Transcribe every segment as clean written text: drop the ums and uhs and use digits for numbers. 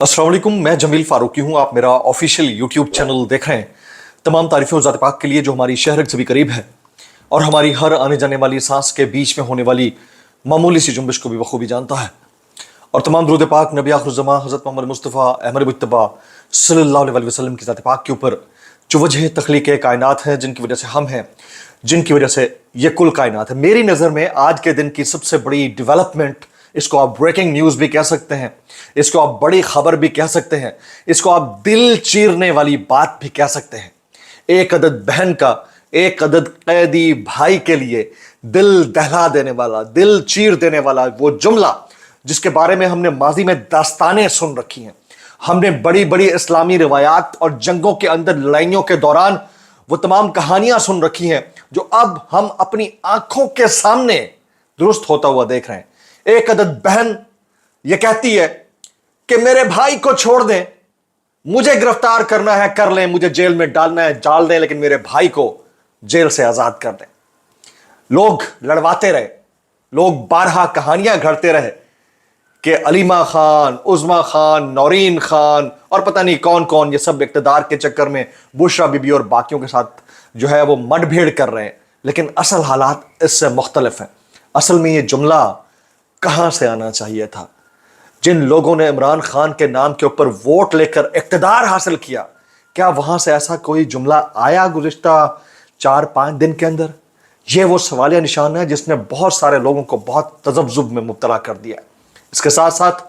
अस्सलाम वालेकुम, मैं जमील फारूकी हूँ। आप मेरा ऑफिशियल यूट्यूब चैनल देख रहे हैं। तमाम तारीफ़ें उस ज़ात पाक के लिए जो हमारी शहर से भी करीब है और हमारी हर आने जाने वाली सांस के बीच में होने वाली मामूली सी जुम्बिश को भी बखूबी जानता है। और तमाम दुरूद पाक नबी आखिरुज़्ज़मा हज़रत मोहम्मद मुस्तफ़ा अहमद मुज्तबा सल्लल्लाहु अलैहि वसल्लम की ज़ात पाक के ऊपर जो वजह तख्लीक़ कायनात है, जिनकी वजह से हम हैं, जिनकी वजह से ये कुल कायनात है। मेरी नज़र में आज के दिन की सबसे बड़ी डेवलपमेंट, इसको आप ब्रेकिंग न्यूज़ भी कह सकते हैं, इसको आप बड़ी खबर भी कह सकते हैं, इसको आप दिल चीरने वाली बात भी कह सकते हैं। एक अदद बहन का एक अदद कैदी भाई के लिए दिल दहला देने वाला, दिल चीर देने वाला वो जुमला जिसके बारे में हमने माजी में दास्तानें सुन रखी हैं। हमने बड़ी बड़ी इस्लामी रिवायात और जंगों के अंदर, लड़ाइयों के दौरान वो तमाम कहानियां सुन रखी हैं जो अब हम अपनी आंखों के सामने दुरुस्त होता हुआ देख रहे हैं। एक अदद बहन ये कहती है कि मेरे भाई को छोड़ दें, मुझे गिरफ्तार करना है कर लें, मुझे जेल में डालना है डाल दें, लेकिन मेरे भाई को जेल से आजाद कर दें। लोग लड़वाते रहे, लोग बारहा कहानियां घड़ते रहे कि अलीमा खान, उज़्मा खान, नौरीन खान और पता नहीं कौन कौन, ये सब इक़्तिदार के चक्कर में बुशरा बीबी और बाकियों के साथ जो है वो मडभेड़ कर रहे हैं। लेकिन असल हालात इससे मुख्तलिफ हैं। असल में ये जुमला कहां से आना चाहिए था? जिन लोगों ने इमरान खान के नाम के ऊपर वोट लेकर इक़्तिदार हासिल किया, क्या वहां से ऐसा कोई जुमला आया गुज़िश्ता 4-5 दिन के अंदर? ये वो सवालिया निशान है जिसने बहुत सारे लोगों को बहुत तज़ब्ज़ुब में मुब्तला कर दिया है। इसके साथ साथ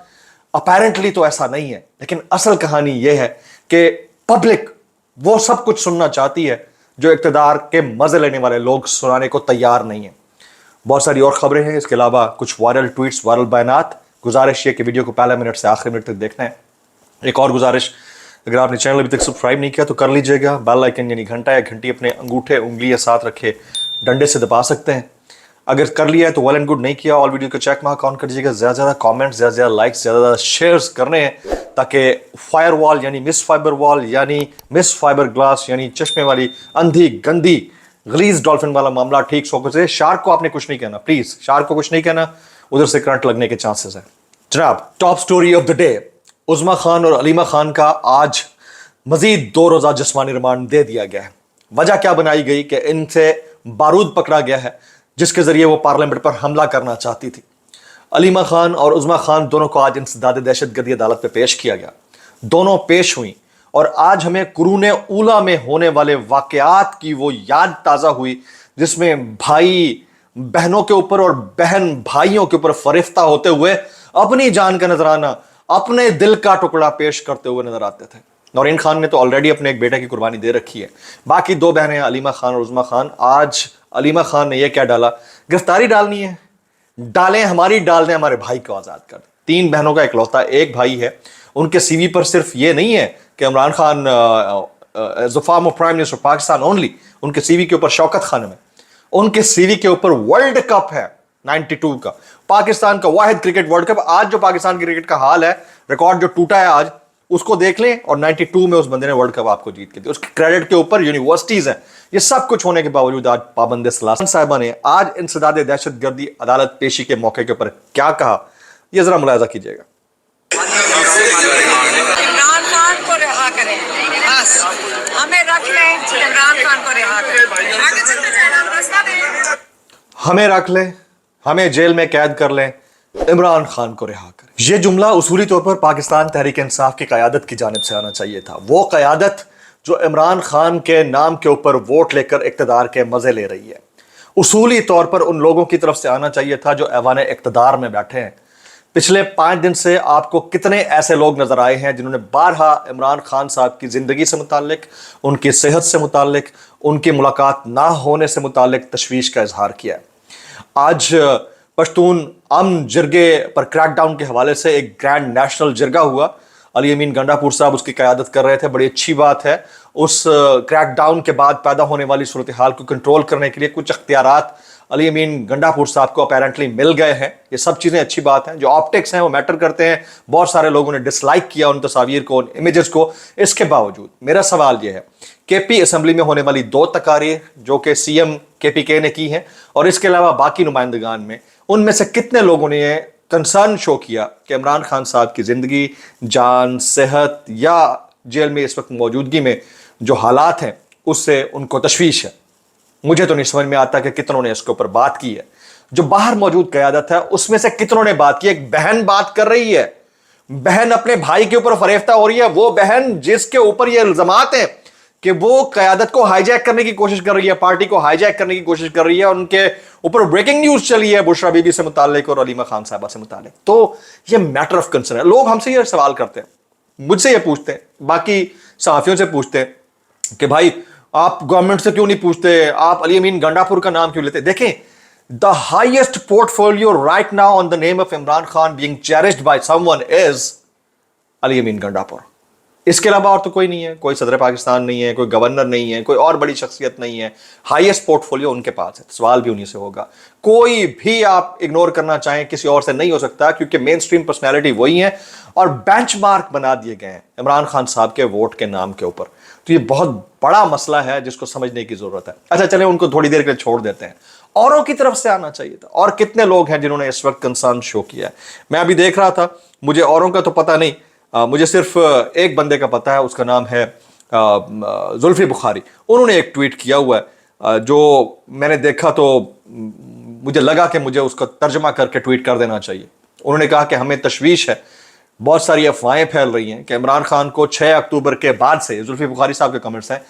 अपैरेंटली तो ऐसा नहीं है, लेकिन असल कहानी यह है कि पब्लिक वो सब कुछ सुनना चाहती है जो इक़्तिदार के मजे लेने वाले लोग सुनाने को तैयार नहीं है। बहुत सारी और खबरें हैं, इसके अलावा कुछ वायरल ट्वीट्स, वायरल बयानात। गुजारिश ये कि वीडियो को पहले मिनट से आखिरी मिनट तक देखना है। एक और गुजारिश, अगर आपने चैनल अभी तक सब्सक्राइब नहीं किया तो कर लीजिएगा। बेल आइकन यानी घंटा या घंटी अपने अंगूठे उंगली या साथ रखे डंडे से दबा सकते हैं। अगर कर लिया है तो वेल एंड गुड, नहीं किया ऑल वीडियो को चेक मार्क ऑन कर दीजिएगा। ज़्यादा ज़्यादा कमेंट्स, ज़्यादा ज़्यादा लाइक्स, ज़्यादा ज़्यादा शेयर्स करने हैं ताकि फायर वॉल यानी मिस फाइबर वॉल यानी मिस फाइबर ग्लास यानी चश्मे वाली अंधी गंदी गलीज डॉल्फिन वाला मामला ठीक से। शार्क को आपने कुछ नहीं कहना, प्लीज़ शार्क को कुछ नहीं कहना, उधर से करंट लगने के चांसेस हैं। जनाब, top story of the day, Uzma Khan और अलीमा खान का आज मजीद 2 रोज़ा जिस्मानी रिमांड दे दिया गया है। वजह क्या बनाई गई कि इनसे बारूद पकड़ा गया है जिसके जरिए वो पार्लियामेंट पर हमला करना चाहती थी। अलीमा खान और उज़्मा खान दोनों को आज इंसदाद दहशतगर्दी अदालत में पेश किया गया। दोनों पेश हुई और आज हमें कुरूने ऊला में होने वाले वाकयात की वो याद ताज़ा हुई जिसमें भाई बहनों के ऊपर और बहन भाइयों के ऊपर फरिश्ता होते हुए अपनी जान का नजराना, अपने दिल का टुकड़ा पेश करते हुए नजर आते थे। नौरीन खान ने तो ऑलरेडी अपने एक बेटे की कुर्बानी दे रखी है। बाकी 2 बहनें अलीमा खान और उज़्मा खान, आज अलीमा खान ने यह क्या डाला, गिरफ्तारी डालनी है, डालें हमारी, डाल दें हमारे भाई को आज़ाद कर दें। 3 बहनों का इकलौता एक भाई है। उनके सीवी पर सिर्फ ये नहीं है कि Imran Khan as a former prime minister Pakistan only, उनके सीवी के ऊपर शौकत खानम है, उनके सीवी के ऊपर वर्ल्ड कप है 92 का, पाकिस्तान का वाहिद क्रिकेट वर्ल्ड कप। आज जो पाकिस्तान क्रिकेट का हाल है, रिकॉर्ड जो टूटा है आज, उसको देख लें। और 92 में उस बंदे ने वर्ल्ड कप आपको जीत के दिया। उसके क्रेडिट के ऊपर यूनिवर्सिटीज हैं। ये सब कुछ होने के बावजूद आज पाबंद सलासन साहिबा ने आज इंसदाद दहशतगर्दी अदालत पेशी के मौके के ऊपर क्या कहा, यह जरा मुलाजा कीजिएगा। इमरान खान को रिहा करें, बस हमें रख लें, इमरान खान को रिहा करें, आगे चलते जाना रास्ता दें। हमें रख लें, हमें जेल में कैद कर लें, इमरान खान को रिहा करें। यह जुमला उसूली तौर पर पाकिस्तान तहरीक इंसाफ की क़यादत की जानिब से आना चाहिए था। वो क़यादत जो इमरान खान के नाम के ऊपर वोट लेकर इक़्तिदार के मज़े ले रही है। उसूली तौर पर उन लोगों की तरफ से आना चाहिए था जो ऐवान इक़्तिदार में बैठे हैं। पिछले 5 दिन से आपको कितने ऐसे लोग नज़र आए हैं जिन्होंने बारहा इमरान खान साहब की ज़िंदगी से मुताल्लिक, उनकी सेहत से मुताल्लिक, उनकी मुलाकात ना होने से मुताल्लिक तशवीश का इजहार किया है। आज पश्तून अमन जिरगे पर क्रैकडाउन के हवाले से एक ग्रैंड नेशनल जिरगा हुआ। अली अमीन गंडापुर साहब उसकी क़यादत कर रहे थे। बड़ी अच्छी बात है। उस क्रैकडाउन के बाद पैदा होने वाली सूरत हाल को कंट्रोल करने के लिए कुछ अख्तियारात अली अमीन गंडापुर साहब को अपेरेंटली मिल गए हैं। ये सब चीज़ें अच्छी बात हैं। जो ऑप्टिक्स हैं वो मैटर करते हैं। बहुत सारे लोगों ने डिसलाइक किया उन तस्वीर को, उन इमेजेस को। इसके बावजूद मेरा सवाल ये है, केपी असम्बली में होने वाली 2 तकारीर जो कि CM KPK ने की हैं और इसके अलावा बाकी नुमाइंदगान में, उनमें से कितने लोगों ने कंसर्न शो किया कि इमरान खान साहब की ज़िंदगी, जान, सेहत या जेल में इस वक्त मौजूदगी में जो हालात हैं उससे उनको तशवीश है। मुझे तो नहीं समझ में आता कि कितनों ने इसके ऊपर बात की है। जो बाहर मौजूद क़यादत है उसमें से कितनों ने बात की। एक बहन बात कर रही है, बहन अपने भाई के ऊपर फरेफ्ता हो रही है, वो बहन जिसके ऊपर ये इल्जामात हैं कि वो क़यादत को हाईजैक करने की कोशिश कर रही है, पार्टी को हाईजैक करने की कोशिश कर रही है, उनके ऊपर ब्रेकिंग न्यूज़ चली है बुशरा बीबी से मुतालिक और अलीमा खान साहबा से मुतालिक। तो ये मैटर ऑफ कंसर्न है। लोग हमसे ये सवाल करते हैं, मुझसे ये पूछते हैं, बाकी सहाफ़ियों से पूछते हैं कि भाई आप गवर्नमेंट से क्यों नहीं पूछते, आप अली अमीन गंडापुर का नाम क्यों लेते? देखें, the highest portfolio right now on the name of Imran Khan being cherished by someone is Ali Amin Gandapur. इसके अलावा और तो कोई नहीं है, कोई सदर पाकिस्तान नहीं है, कोई गवर्नर नहीं है, कोई और बड़ी शख्सियत नहीं है। हाईएस्ट पोर्टफोलियो उनके पास है, सवाल भी उन्हीं से होगा। कोई भी आप इग्नोर करना चाहें किसी और से नहीं हो सकता, क्योंकि मेन स्ट्रीम पर्सनैलिटी वही है और बेंचमार्क बना दिए गए हैं इमरान खान साहब के वोट के नाम के ऊपर। तो ये बहुत बड़ा मसला है जिसको समझने की जरूरत है। अच्छा चलें, उनको थोड़ी देर के लिए छोड़ देते हैं। औरों की तरफ से आना चाहिए था। और कितने लोग हैं जिन्होंने इस वक्त कंसर्न शो किया है? मैं अभी देख रहा था, मुझे औरों का तो पता नहीं, मुझे सिर्फ एक बंदे का पता है, उसका नाम है जुल्फी बुखारी। उन्होंने एक ट्वीट किया हुआ है जो मैंने देखा तो मुझे लगा कि मुझे उसका तर्जमा करके ट्वीट कर देना चाहिए। उन्होंने कहा कि हमें तशवीश है, बहुत सारी अफवाहें फैल रही हैं कि इमरान खान को 6 अक्टूबर के बाद से, जुल्फी बुखारी साहब के कमेंट्स हैं,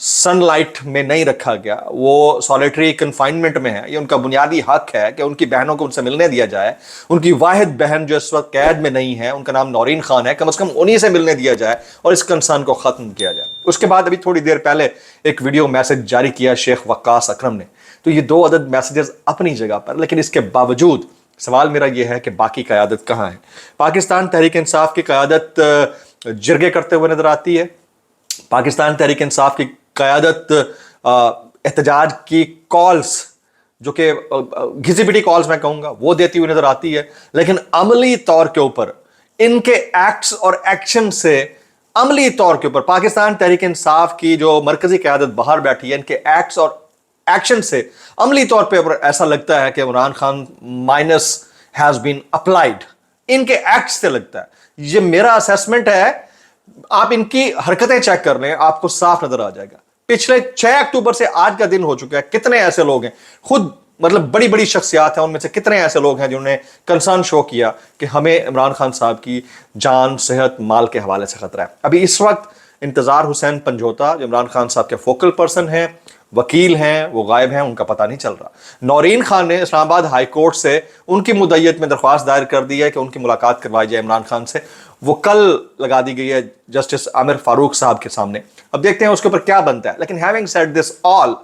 सनलाइट में नहीं रखा गया, वो सॉलिटरी कन्फाइनमेंट में है। ये उनका बुनियादी हक है कि उनकी बहनों को उनसे मिलने दिया जाए। उनकी वाहिद बहन जो इस वक्त कैद में नहीं है, उनका नाम नौरीन खान है, कम से कम उन्हीं से मिलने दिया जाए और इस कंसर्न को ख़त्म किया जाए। उसके बाद अभी थोड़ी देर पहले एक वीडियो मैसेज जारी किया शेख वक्कास अकरम ने। तो ये 2 अदद मैसेजेस अपनी जगह पर, लेकिन इसके बावजूद सवाल मेरा यह है कि बाकी क़यादत कहाँ है? पाकिस्तान तहरीक इंसाफ की क़यादत जिरगे करते हुए नजर आती है। पाकिस्तान तहरीक इंसाफ की क़यादत एहतजाज की कॉल्स, जो कि घिसी पिटी कॉल्स मैं कहूँगा, वो देती हुई नजर आती है। लेकिन अमली तौर के ऊपर इनके एक्ट्स और एक्शन से, अमली तौर के ऊपर पाकिस्तान तहरीक इंसाफ की जो मरकजी क़यादत बाहर बैठी है, इनके एक्ट्स और एक्शन से अमली तौर पर ऐसा लगता है कि Imran Khan minus has been applied. इनके एक्ट से लगता है, ये मेरा असेसमेंट है। आप इनकी हरकतें चेक कर लें, आपको साफ नजर आ जाएगा। पिछले 6 अक्टूबर से आज का दिन हो चुका है, कितने ऐसे लोग हैं, खुद मतलब बड़ी बड़ी शख्सियात हैं, उनमें से कितने ऐसे लोग हैं जिन्होंने कंसर्न शो किया कि हमें इमरान खान साहब की जान, सेहत, माल के हवाले से खतरा है। अभी इस वक्त इंतजार हुसैन पंजोता, जो इमरान खान साहब के फोकल पर्सन हैं, वकील हैं, वो गायब हैं, उनका पता नहीं चल रहा। नौरीन खान ने इस्लामाबाद हाई कोर्ट से उनकी मुद्दत में दरख्वास्त दायर कर दी है कि उनकी मुलाकात करवाई जाए इमरान खान से। वो कल लगा दी गई है जस्टिस आमिर फारूक साहब के सामने। अब देखते हैं उसके ऊपर क्या बनता है। लेकिन having said this all,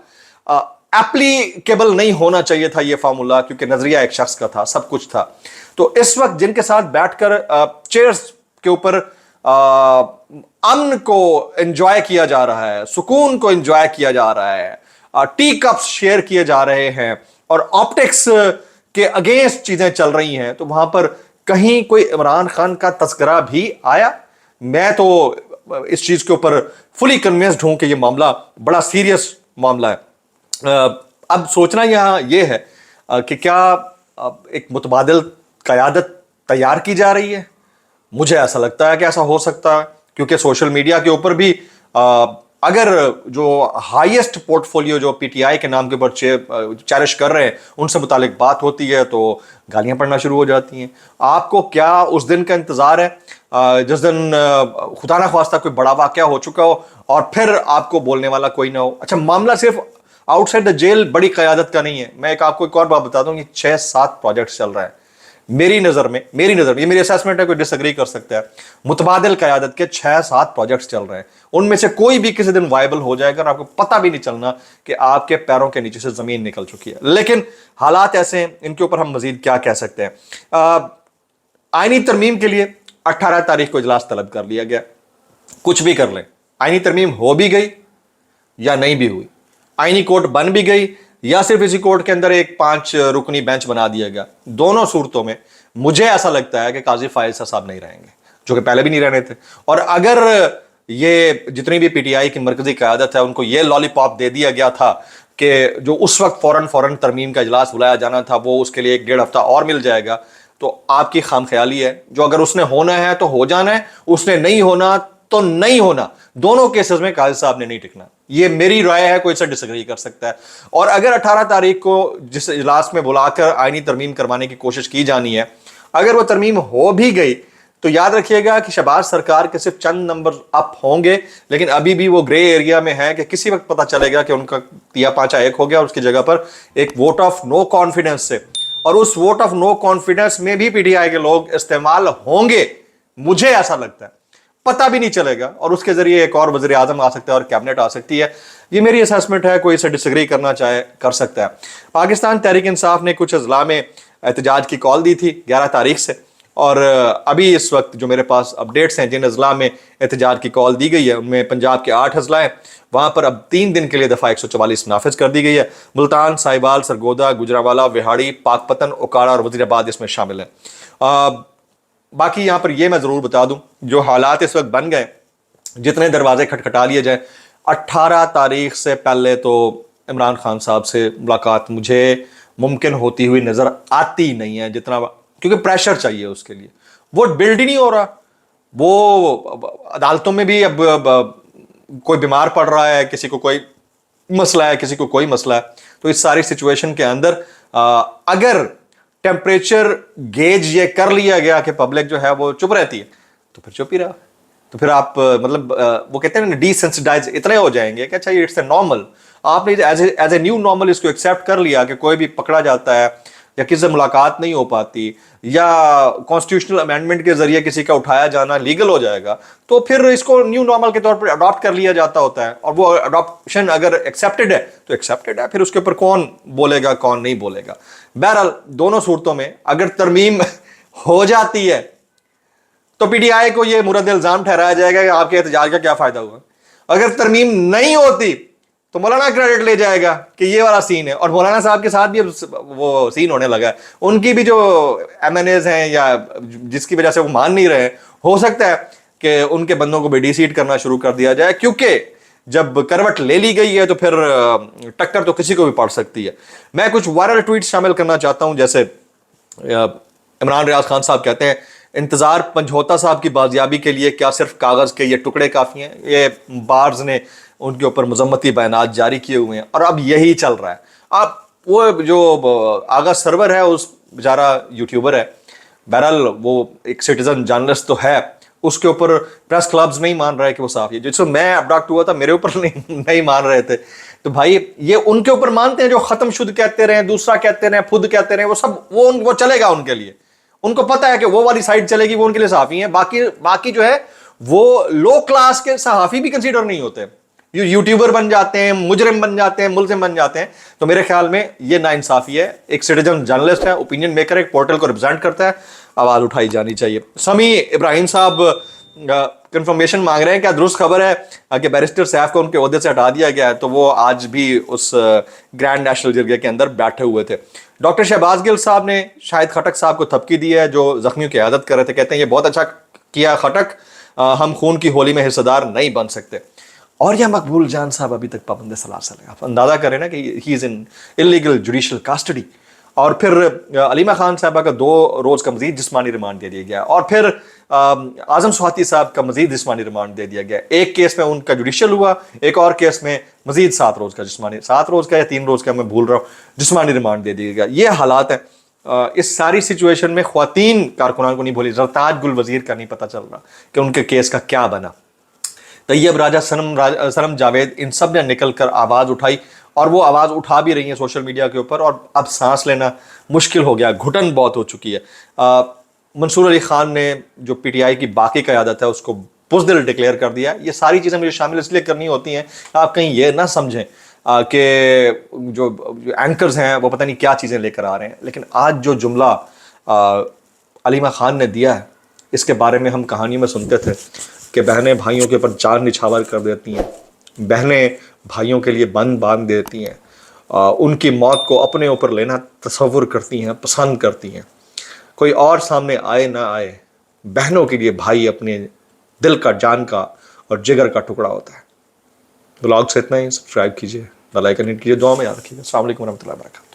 applicable नहीं होना चाहिए था ये फार्मूला, क्योंकि नजरिया एक शख्स का था, सब कुछ था। तो इस वक्त जिनके साथ बैठकर चेयर्स के ऊपर अमन को एंजॉय किया जा रहा है, सुकून को एंजॉय किया जा रहा है, टी कप्स शेयर किए जा रहे हैं और ऑप्टिक्स के अगेंस्ट चीजें चल रही हैं, तो वहां पर कहीं कोई इमरान खान का तस्करा भी आया? मैं तो इस चीज के ऊपर फुली कन्विंस्ड हूं कि यह मामला बड़ा सीरियस मामला है। अब सोचना यहां यह है कि क्या एक मुतबादिल क़यादत तैयार की जा रही है? मुझे ऐसा लगता है कि ऐसा हो सकता है, क्योंकि सोशल मीडिया के ऊपर भी अगर जो हाईएस्ट पोर्टफोलियो जो पीटीआई के नाम के ऊपर चेरिश कर रहे हैं उनसे मुतालिक बात होती है तो गालियां पड़ना शुरू हो जाती हैं। आपको क्या उस दिन का इंतजार है जिस दिन खुदा ना ख्वास्ता कोई बड़ा वाकया हो चुका हो और फिर आपको बोलने वाला कोई ना हो? अच्छा, मामला सिर्फ आउटसाइड द जेल बड़ी क़यादत का नहीं है। मैं आपको एक और बात बता दूं, 6-7 प्रोजेक्ट्स चल रहा है मेरी नज़र में, ये मेरी असेसमेंट है, कोई डिसएग्री कर सकता है। मुतबादिल क़यादत के 6-7 प्रोजेक्ट्स चल रहे हैं, उनमें से कोई भी किसी दिन वायबल हो जाएगा और आपको पता भी नहीं चलना कि आपके पैरों के नीचे से ज़मीन निकल चुकी है। लेकिन हालात ऐसे हैं, इनके ऊपर हम मज़ीद क्या कह सकते हैं। आईनी तरमीम के लिए 18 तारीख को इजलास तलब कर लिया गया। कुछ भी कर लें, आईनी तरमीम हो भी गई या नहीं भी हुई, आईनी कोर्ट बन भी गई या सिर्फ इसी कोर्ट के अंदर एक 5 रुकनी बेंच बना दिया गया, दोनों सूरतों में मुझे ऐसा लगता है कि काजी फायज साहब नहीं रहेंगे, जो कि पहले भी नहीं रहने थे। और अगर ये जितनी भी पीटीआई की मरकजी क़यादत है उनको ये लॉलीपॉप दे दिया गया था कि जो उस वक्त फौरन तरमीम का इजलास बुलाया जाना था वो उसके लिए 1-1.5 हफ्ता और मिल जाएगा, تو آپ کی خام خیالی ہے. جو اگر اس نے ہونا ہے تو ہو جانا ہے, اس نے نہیں ہونا تو نہیں ہونا. دونوں کیسز میں قاضی صاحب نے نہیں ٹکنا. یہ میری رائے ہے, کوئی سے ڈس ایگری کر سکتا ہے. اور اگر 18 تاریخ کو جس اجلاس میں بلا کر آئینی ترمیم کروانے کی کوشش کی جانی ہے, اگر وہ ترمیم ہو بھی گئی تو یاد رکھیے گا کہ شہباز سرکار کے صرف چند نمبر اپ ہوں گے, لیکن ابھی بھی وہ گرے ایریا میں ہے کہ کسی وقت پتہ چلے گا کہ ان کا 3-5 ہو گیا, اور اس کی جگہ پر ایک ووٹ آف نو کانفیڈنس سے, اور اس ووٹ آف نو کانفیڈنس میں بھی پی ٹی آئی کے لوگ استعمال ہوں گے. مجھے ایسا لگتا ہے, پتہ بھی نہیں چلے گا, اور اس کے ذریعے ایک اور وزیر اعظم آ سکتا ہے اور کیبنٹ آ سکتی ہے. یہ میری اسیسمنٹ ہے, کوئی اسے ڈس ایگری کرنا چاہے کر سکتا ہے. پاکستان تحریک انصاف نے کچھ اضلاع میں احتجاج کی کال دی تھی 11 تاریخ سے, اور ابھی اس وقت جو میرے پاس اپڈیٹس ہیں جن اضلاع میں احتجاج کی کال دی گئی ہے ان میں پنجاب کے 8 اضلاع ہیں. وہاں پر اب 3 دن کے لیے دفعہ 144 نافذ کر دی گئی ہے. ملتان, ساہیوال, سرگودا, گجرانوالہ, وہاڑی, پاک پتن, اوکاڑا اور وزیر آباد اس میں شامل ہیں. باقی یہاں پر یہ میں ضرور بتا دوں, جو حالات اس وقت بن گئے, جتنے دروازے کھٹکھٹا لیے جائیں, 18 تاریخ سے پہلے تو عمران خان صاحب سے ملاقات مجھے ممکن ہوتی ہوئی نظر آتی نہیں ہے, جتنا کیونکہ پریشر چاہیے اس کے لیے. وہ بلڈ ہی نہیں ہو رہا. وہ عدالتوں میں بھی اب کوئی بیمار پڑ رہا ہے, کسی کو کوئی مسئلہ ہے, کسی کو کوئی مسئلہ ہے. تو اس ساری سچویشن کے اندر اگر ٹیمپریچر گیج یہ کر لیا گیا کہ پبلک جو ہے وہ چپ رہتی ہے, تو پھر چپ ہی رہا. تو پھر آپ مطلب وہ کہتے ہیں نا ڈی سینسٹائز اتنے ہو جائیں گے کہ اچھا یہ اٹس اے نارمل. آپ نے ایز اے نیو نارمل اس کو ایکسیپٹ کر لیا کہ کوئی بھی پکڑا جاتا ہے یا کسی سے ملاقات نہیں ہو پاتی یا کانسٹیٹیوشنل امینڈمنٹ کے ذریعے کسی کا اٹھایا جانا لیگل ہو جائے گا, تو پھر اس کو نیو نارمل کے طور پر اڈاپٹ کر لیا جاتا ہوتا ہے. اور وہ اڈاپشن اگر ایکسیپٹڈ ہے تو ایکسیپٹڈ ہے, پھر اس کے اوپر کون بولے گا کون نہیں بولے گا. بہرحال دونوں صورتوں میں اگر ترمیم ہو جاتی ہے تو پی ٹی آئی کو یہ مورد الزام ٹھہرایا جائے گا کہ آپ کے احتجاج کا کیا فائدہ ہوا. اگر ترمیم نہیں ہوتی تو مولانا کریڈٹ لے جائے گا کہ یہ والا سین ہے, اور مولانا صاحب کے ساتھ بھی وہ سین ہونے لگا ہے. ان کی بھی جو ایم این ایز ہیں یا جس کی وجہ سے وہ مان نہیں رہے, ہو سکتا ہے کہ ان کے بندوں کو بھی ڈی سیٹ کرنا شروع کر دیا جائے, کیونکہ جب کروٹ لے لی گئی ہے تو پھر ٹکر تو کسی کو بھی پڑ سکتی ہے. میں کچھ وائرل ٹویٹ شامل کرنا چاہتا ہوں, جیسے عمران ریاض خان صاحب کہتے ہیں انتظار پنجھوتا صاحب کی بازیابی کے لیے کیا صرف کاغذ کے یہ ٹکڑے کافی ہیں. یہ بارز نے ان کے اوپر مذمتی بیانات جاری کیے ہوئے ہیں, اور اب یہی چل رہا ہے. اب وہ جو آغا سرور ہے اس بیچارہ یوٹیوبر ہے, بہرحال وہ ایک سٹیزن جرنلسٹ تو ہے, اس کے اوپر پریس کلبز نہیں مان رہے کہ وہ صحافی ہے. جس سے میں ابڈکٹ ہوا تھا میرے اوپر نہیں مان رہے تھے. تو بھائی یہ ان کے اوپر مانتے ہیں جو ختم شد کہتے رہے, دوسرا کہتے رہے, خود کہتے رہے, وہ سب وہ چلے گا ان کے لیے. ان کو پتا ہے کہ وہ والی سائڈ چلے گی, وہ ان کے لیے صحافی ہیں. باقی جو ہے وہ لو کلاس کے صحافی بھی کنسیڈر نہیں ہوتے, یوٹیوبر بن جاتے ہیں, مجرم بن جاتے ہیں, ملزم بن جاتے ہیں. تو میرے خیال میں یہ ناانصافی ہے. ایک سٹیزن جرنلسٹ ہے, اوپینین میکر, ایک پورٹل کو ریپرزینٹ کرتا ہے, آواز اٹھائی جانی چاہیے. سمیع ابراہیم صاحب کنفرمیشن مانگ رہے ہیں, کیا درست خبر ہے کہ بیرسٹر سیف کو ان کے عہدے سے ہٹا دیا گیا ہے؟ تو وہ آج بھی اس گرینڈ نیشنل جرگے کے اندر بیٹھے ہوئے تھے. ڈاکٹر شہباز گل صاحب نے شاہد خٹک صاحب کو تھپکی دی ہے جو زخمیوں کی عیادت کر رہے تھے. کہتے ہیں یہ بہت اچھا کیا خٹک, ہم خون کی ہولی میں حصہ دار نہیں بن سکتے. اور یہ مقبول جان صاحب ابھی تک پابند سلاسل ہے. آپ اندازہ کریں نا کہ ہی از ان انلیگل جوڈیشل کاسٹڈی. اور پھر علیمہ خان صاحبہ کا 2 روز کا مزید جسمانی ریمانڈ دے دیا گیا, اور پھر اعظم سواتی صاحب کا مزید جسمانی ریمانڈ دے دیا گیا. ایک کیس میں ان کا جوڈیشل ہوا, ایک اور کیس میں مزید 7 روز کا جسمانی, 7 روز کا یا 3 روز کا میں بھول رہا ہوں, جسمانی ریمانڈ دے دیا گیا. یہ حالات ہیں. اس ساری سچویشن میں خواتین کارکنان کو نہیں بھولی. زرتاج گل وزیر کا نہیں پتہ چل رہا کہ ان کے کیس کا کیا بنا. طیب راجہ, سنم جاوید, ان سب نے نکل کر آواز اٹھائی, اور وہ آواز اٹھا بھی رہی ہیں سوشل میڈیا کے اوپر, اور اب سانس لینا مشکل ہو گیا, گھٹن بہت ہو چکی ہے. منصور علی خان نے جو پی ٹی آئی کی باقی قیادت ہے اس کو بزدل ڈکلیئر کر دیا. یہ ساری چیزیں مجھے شامل اس لیے کرنی ہوتی ہیں آپ کہیں یہ نہ سمجھیں کہ جو اینکرز ہیں وہ پتہ نہیں کیا چیزیں لے کر آ رہے ہیں. لیکن آج جو جملہ علیمہ خان نے دیا ہے اس کے بارے میں ہم کہانی میں سنتے تھے کہ بہنیں بھائیوں کے اوپر جان نچھاور کر دیتی ہیں, بہنیں بھائیوں کے لیے بند باندھ دیتی ہیں, ان کی موت کو اپنے اوپر لینا تصور کرتی ہیں, پسند کرتی ہیں. کوئی اور سامنے آئے نہ آئے, بہنوں کے لیے بھائی اپنے دل کا, جان کا اور جگر کا ٹکڑا ہوتا ہے. بلاگ سے اتنا ہی. سبسکرائب کیجیے, بیل آئیکن ہٹ کیجیے, دعا میں یاد رکھیے. السلام علیکم ورحمۃ اللہ وبرکاتہ.